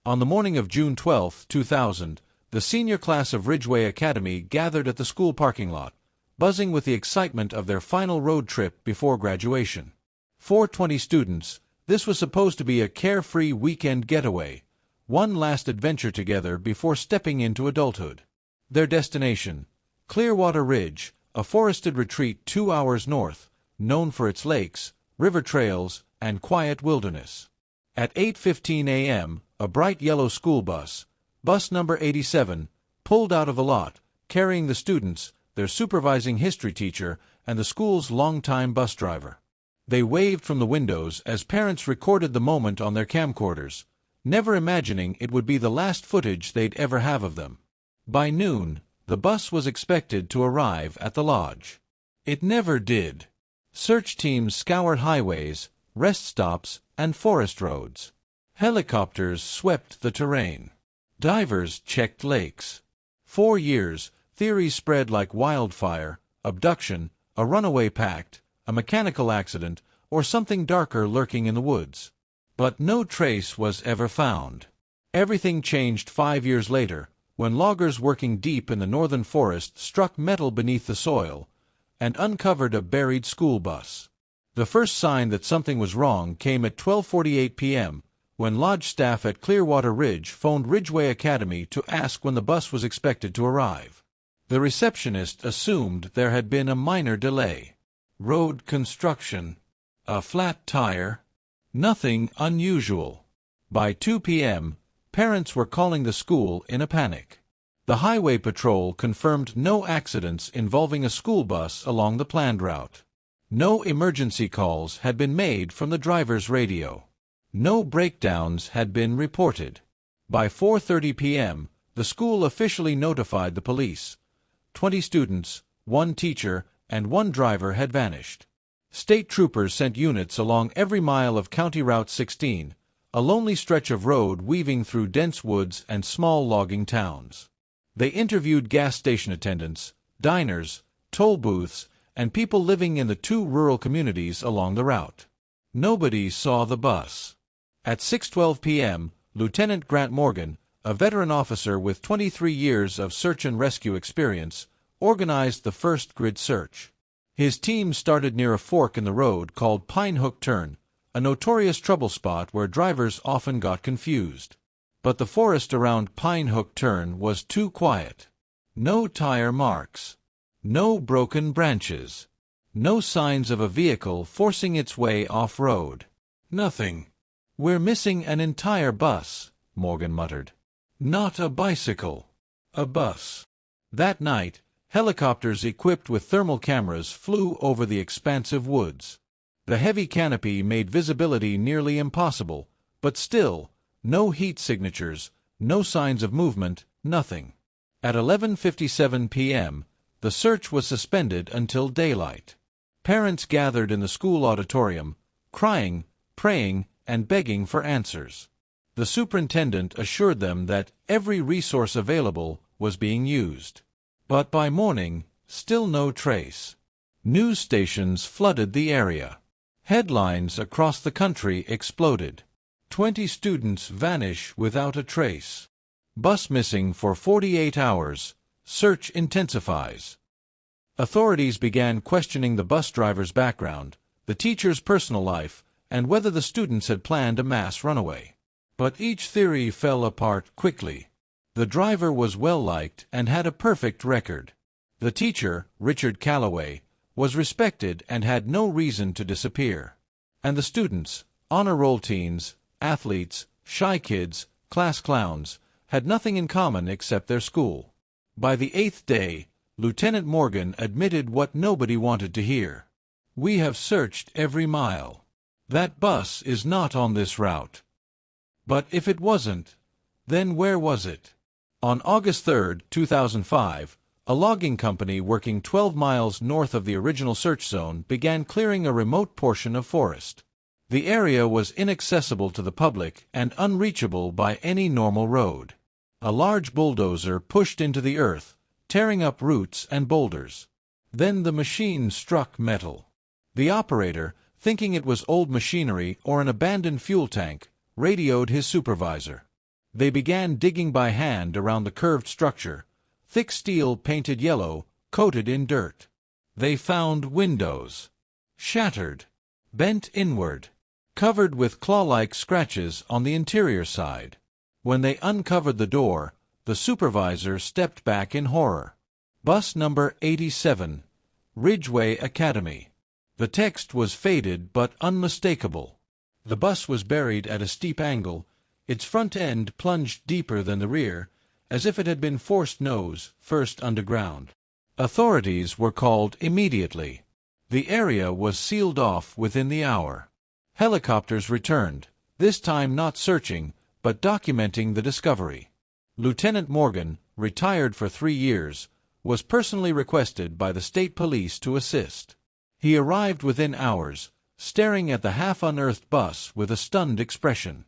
On the morning of June 12, 2000, the senior class of Ridgeway Academy gathered at the school parking lot, buzzing with the excitement of their final road trip before graduation. For 20 students, this was supposed to be a carefree weekend getaway, one last adventure together before stepping into adulthood. Their destination, Clearwater Ridge, a forested retreat 2 hours north, known for its lakes, river trails, and quiet wilderness. At 8:15 a.m., a bright yellow school bus, bus number 87, pulled out of the lot, carrying the students, their supervising history teacher, and the school's longtime bus driver. They waved from the windows as parents recorded the moment on their camcorders, never imagining it would be the last footage they'd ever have of them. By noon, the bus was expected to arrive at the lodge. It never did. Search teams scoured highways, rest stops, and forest roads. Helicopters swept the terrain. Divers checked lakes. For years, theories spread like wildfire: abduction, a runaway pact, a mechanical accident, or something darker lurking in the woods. But no trace was ever found. Everything changed 5 years later, when loggers working deep in the northern forest struck metal beneath the soil and uncovered a buried school bus. The first sign that something was wrong came at 12:48 p.m., when lodge staff at Clearwater Ridge phoned Ridgeway Academy to ask when the bus was expected to arrive. The receptionist assumed there had been a minor delay. Road construction. A flat tire. Nothing unusual. By 2 p.m., parents were calling the school in a panic. The highway patrol confirmed no accidents involving a school bus along the planned route. No emergency calls had been made from the driver's radio. No breakdowns had been reported. By 4:30 p.m., the school officially notified the police. 20 students, 1 teacher, and 1 driver had vanished. State troopers sent units along every mile of County Route 16, a lonely stretch of road weaving through dense woods and small logging towns. They interviewed gas station attendants, diners, toll booths, and people living in the 2 rural communities along the route. Nobody saw the bus. At 6:12 p.m., Lieutenant Grant Morgan, a veteran officer with 23 years of search and rescue experience, organized the first grid search. His team started near a fork in the road called Pine Hook Turn, a notorious trouble spot where drivers often got confused. But the forest around Pine Hook Turn was too quiet. No tire marks. No broken branches. No signs of a vehicle forcing its way off-road. Nothing. "We're missing an entire bus," Morgan muttered. "Not a bicycle. A bus." That night, helicopters equipped with thermal cameras flew over the expansive woods. The heavy canopy made visibility nearly impossible, but still, no heat signatures, no signs of movement, nothing. At 11:57 p.m., the search was suspended until daylight. Parents gathered in the school auditorium, crying, praying, and begging for answers. The superintendent assured them that every resource available was being used. But by morning, still no trace. News stations flooded the area. Headlines across the country exploded. 20 students vanish without a trace. Bus missing for 48 hours. Search intensifies. Authorities began questioning the bus driver's background, the teacher's personal life, and whether the students had planned a mass runaway. But each theory fell apart quickly. The driver was well-liked and had a perfect record. The teacher, Richard Calloway, was respected and had no reason to disappear. And the students, honor roll teens, athletes, shy kids, class clowns, had nothing in common except their school. By the 8th day, Lieutenant Morgan admitted what nobody wanted to hear. "We have searched every mile. That bus is not on this route." But if it wasn't, then where was it? On August 3, 2005, a logging company working 12 miles north of the original search zone began clearing a remote portion of forest. The area was inaccessible to the public and unreachable by any normal road. A large bulldozer pushed into the earth, tearing up roots and boulders. Then the machine struck metal. The operator, thinking it was old machinery or an abandoned fuel tank, radioed his supervisor. They began digging by hand around the curved structure, thick steel painted yellow, coated in dirt. They found windows, shattered, bent inward, covered with claw-like scratches on the interior side. When they uncovered the door, the supervisor stepped back in horror. Bus number 87, Ridgeway Academy. The text was faded but unmistakable. The bus was buried at a steep angle, its front end plunged deeper than the rear, as if it had been forced nose first underground. Authorities were called immediately. The area was sealed off within the hour. Helicopters returned, this time not searching, but documenting the discovery. Lieutenant Morgan, retired for 3 years, was personally requested by the state police to assist. He arrived within hours, staring at the half-unearthed bus with a stunned expression.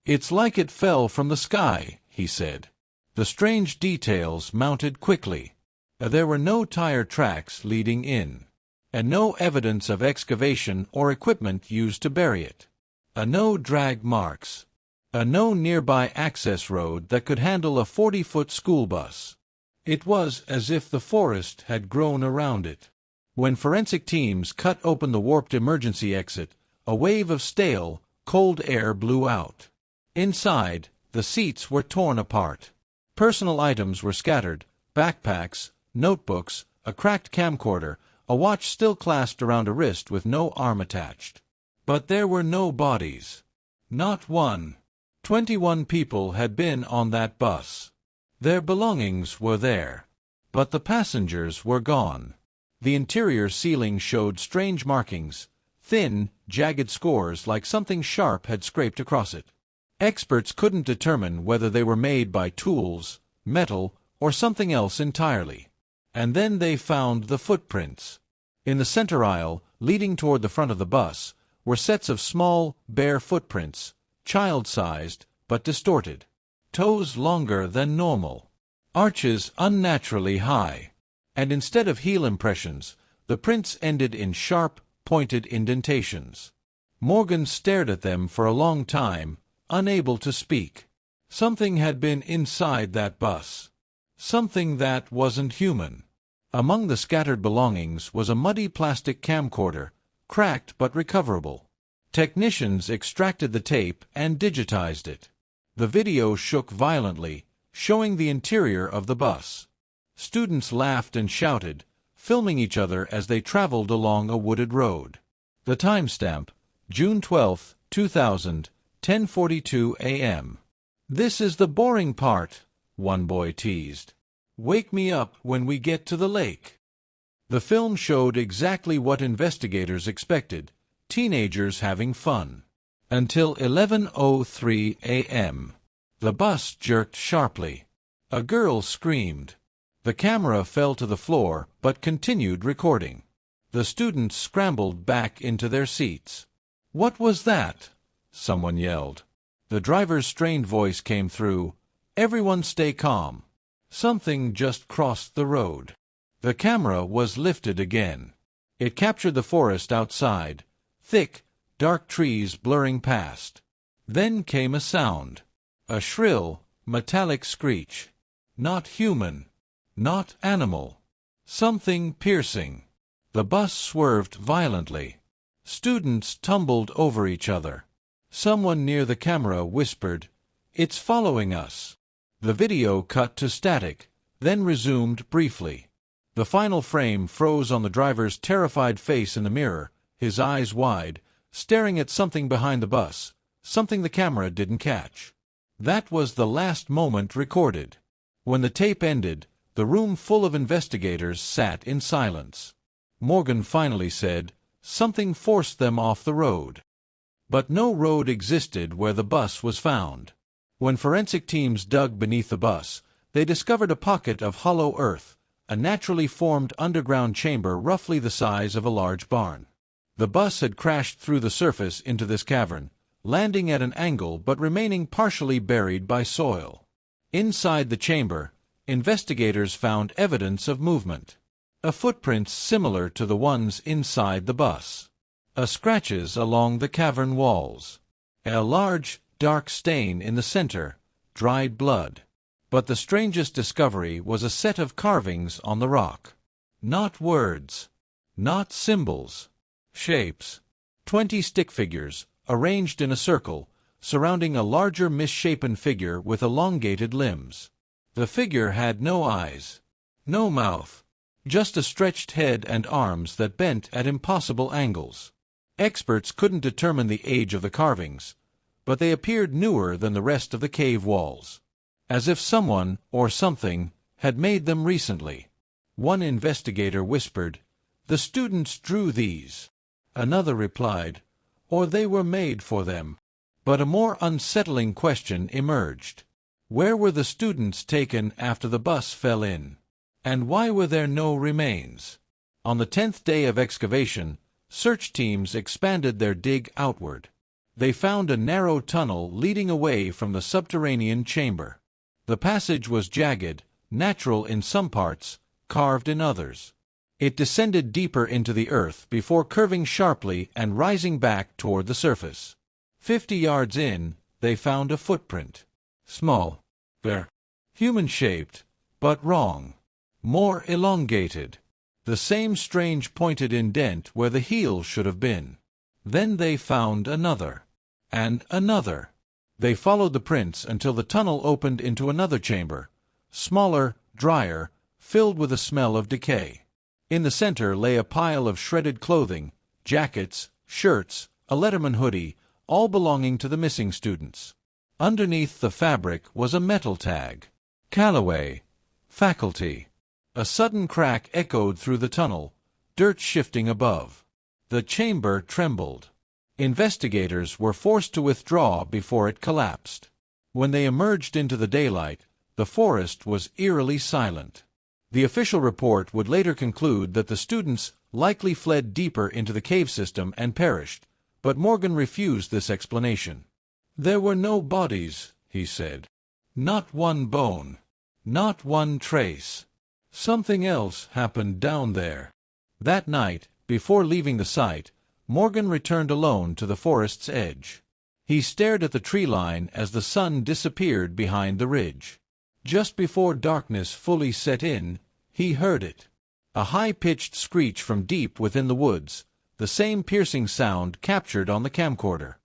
"It's like it fell from the sky," he said. The strange details mounted quickly. There were no tire tracks leading in, and no evidence of excavation or equipment used to bury it. No drag marks. No nearby access road that could handle a 40-foot school bus. It was as if the forest had grown around it. When forensic teams cut open the warped emergency exit, a wave of stale, cold air blew out. Inside, the seats were torn apart. Personal items were scattered, backpacks, notebooks, a cracked camcorder, a watch still clasped around a wrist with no arm attached. But there were no bodies. Not one. 21 people had been on that bus. Their belongings were there, but the passengers were gone. The interior ceiling showed strange markings, thin, jagged scores like something sharp had scraped across it. Experts couldn't determine whether they were made by tools, metal, or something else entirely. And then they found the footprints. In the center aisle, leading toward the front of the bus, were sets of small, bare footprints, child-sized, but distorted. Toes longer than normal. Arches unnaturally high. And instead of heel impressions, the prints ended in sharp, pointed indentations. Morgan stared at them for a long time, unable to speak. Something had been inside that bus. Something that wasn't human. Among the scattered belongings was a muddy plastic camcorder, cracked but recoverable. Technicians extracted the tape and digitized it. The video shook violently, showing the interior of the bus. Students laughed and shouted, filming each other as they traveled along a wooded road. The timestamp, June 12, 2000, 10:42 a.m. "This is the boring part," one boy teased. "Wake me up when we get to the lake." The film showed exactly what investigators expected, teenagers having fun. Until 11:03 a.m. The bus jerked sharply. A girl screamed. The camera fell to the floor but continued recording. The students scrambled back into their seats. "What was that?" someone yelled. The driver's strained voice came through. "Everyone stay calm. Something just crossed the road." The camera was lifted again. It captured the forest outside, thick, dark trees blurring past. Then came a sound. A shrill, metallic screech. Not human. Not animal. Something piercing. The bus swerved violently. Students tumbled over each other. Someone near the camera whispered, "It's following us." The video cut to static, then resumed briefly. The final frame froze on the driver's terrified face in the mirror, his eyes wide, staring at something behind the bus, something the camera didn't catch. That was the last moment recorded. When the tape ended, the room full of investigators sat in silence. Morgan finally said, "Something forced them off the road." But no road existed where the bus was found. When forensic teams dug beneath the bus, they discovered a pocket of hollow earth, a naturally formed underground chamber roughly the size of a large barn. The bus had crashed through the surface into this cavern, landing at an angle but remaining partially buried by soil. Inside the chamber, investigators found evidence of movement. Footprints similar to the ones inside the bus. Scratches along the cavern walls. A large, dark stain in the center, dried blood. But the strangest discovery was a set of carvings on the rock. Not words. Not symbols. Shapes. 20 stick figures, arranged in a circle, surrounding a larger misshapen figure with elongated limbs. The figure had no eyes. No mouth. Just a stretched head and arms that bent at impossible angles. Experts couldn't determine the age of the carvings, but they appeared newer than the rest of the cave walls. As if someone, or something, had made them recently. One investigator whispered, "The students drew these." Another replied, "Or they were made for them." But a more unsettling question emerged. Where were the students taken after the bus fell in? And why were there no remains? On the 10th day of excavation, search teams expanded their dig outward. They found a narrow tunnel leading away from the subterranean chamber. The passage was jagged, natural in some parts, carved in others. It descended deeper into the earth before curving sharply and rising back toward the surface. 50 yards in, they found a footprint. Small. Human-shaped, but wrong. More elongated. The same strange pointed indent where the heel should have been. Then they found another. And another. They followed the prints until the tunnel opened into another chamber, smaller, drier, filled with a smell of decay. In the center lay a pile of shredded clothing, jackets, shirts, a Letterman hoodie, all belonging to the missing students. Underneath the fabric was a metal tag. Callaway. Faculty. A sudden crack echoed through the tunnel, dirt shifting above. The chamber trembled. Investigators were forced to withdraw before it collapsed. When they emerged into the daylight, the forest was eerily silent. The official report would later conclude that the students likely fled deeper into the cave system and perished, but Morgan refused this explanation. "There were no bodies," he said. "Not one bone. Not one trace. Something else happened down there." That night, before leaving the site, Morgan returned alone to the forest's edge. He stared at the tree line as the sun disappeared behind the ridge. Just before darkness fully set in, he heard it. A high-pitched screech from deep within the woods, the same piercing sound captured on the camcorder.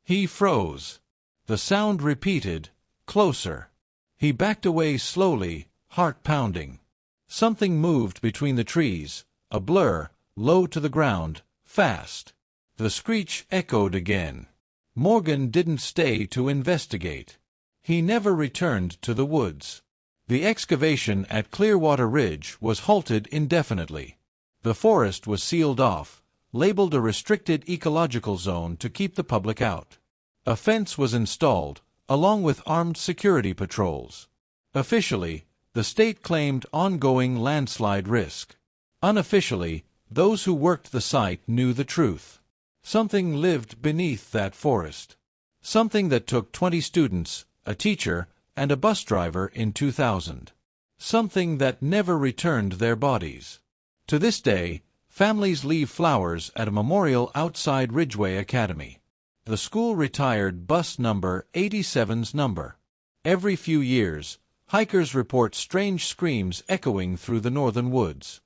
He froze. The sound repeated, closer. He backed away slowly, heart pounding. Something moved between the trees, a blur, low to the ground, fast. The screech echoed again. Morgan didn't stay to investigate. He never returned to the woods. The excavation at Clearwater Ridge was halted indefinitely. The forest was sealed off, labeled a restricted ecological zone to keep the public out. A fence was installed, along with armed security patrols. Officially, the state claimed ongoing landslide risk. Unofficially, those who worked the site knew the truth. Something lived beneath that forest. Something that took 20 students, a teacher, and a bus driver in 2000. Something that never returned their bodies. To this day, families leave flowers at a memorial outside Ridgeway Academy. The school retired bus number 87's number. Every few years, hikers report strange screams echoing through the northern woods.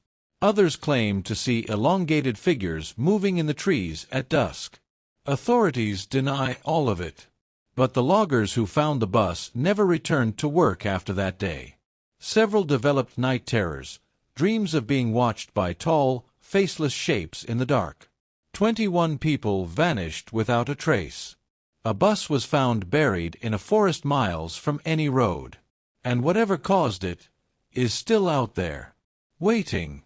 Others claim to see elongated figures moving in the trees at dusk. Authorities deny all of it. But the loggers who found the bus never returned to work after that day. Several developed night terrors, dreams of being watched by tall, faceless shapes in the dark. 21 people vanished without a trace. A bus was found buried in a forest miles from any road. And whatever caused it is still out there, waiting.